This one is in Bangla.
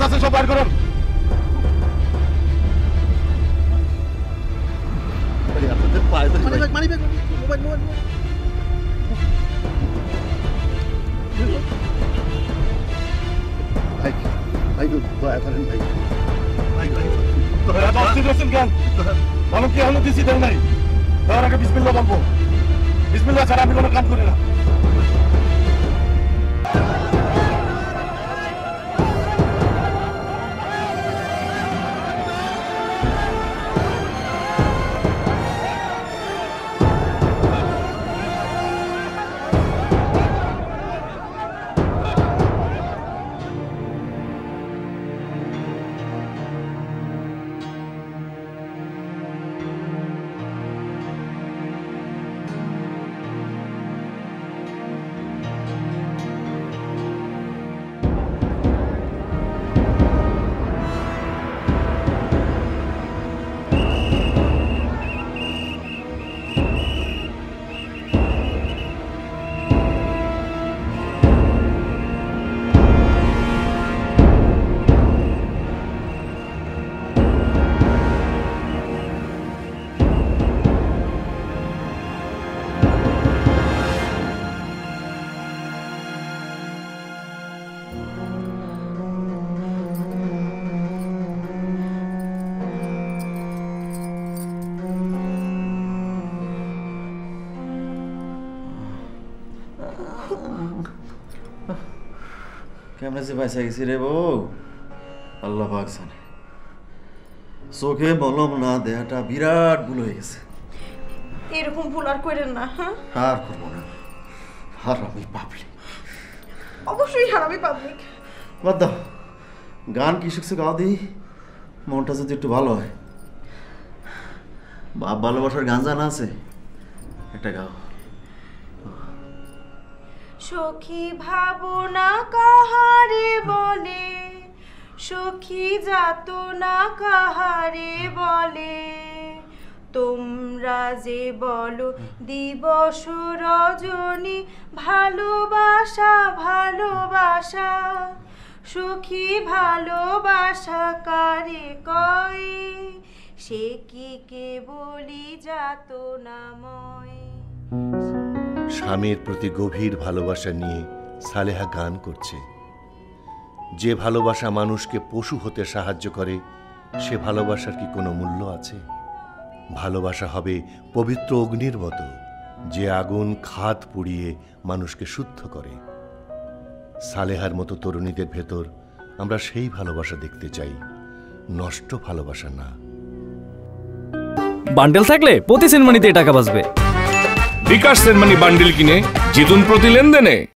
আছে সব বার করুন। বলুন কি হলো দিছি দেয় নাই, তার আগে বিসমিল্লাহ বলবো। বিসমিল্লাহ ছাড়া আমি কোনো কাজ করি না। কেমনে যে বাইসা গেছি রে বউ, আল্লাহ পাক জানে। চোখে মলম না দেয়াটা বিরাট ভুল হয়ে গেছে। এরকম ভুল আর করেন না। হ্যাঁ, আর করবো না। হারামি পাবলিক, অবশ্যই হারামি পাবলিক। বাদ দাও, গান কি শিখছে গাও দিই, মনটা যদি একটু ভালো হয়। বাপ ভালোবাসার গান জানা আছে, একটা গাও। সখী ভাবনা কাহারে বলে, সখী যাতনা কাহারে বলে, তোমরা যে বলো দিবস রজনী ভালোবাসা ভালোবাসা, সখী ভালোবাসা কারে কয়, সে কি কেবলই যাতনাময়। স্বামীর প্রতি গভীর ভালোবাসা নিয়ে সালেহা গান করছে। যে ভালোবাসা মানুষকে পশু হতে সাহায্য করে, সে ভালোবাসার কি কোনো মূল্য আছে? ভালোবাসা হবে পবিত্র অগ্নির মতো, যে আগুন খাদ পুড়িয়ে মানুষকে শুদ্ধ করে। সালেহার মতো তরুণীদের ভেতর আমরা সেই ভালোবাসা দেখতে চাই, নষ্ট ভালোবাসা না। বান্ডেল থাকলে প্রতি সেনমানিতে টাকা বাঁচবে। বিকাশ সেনমানি বান্ডিল কিনে জিতুন প্রতি লেনদেনে।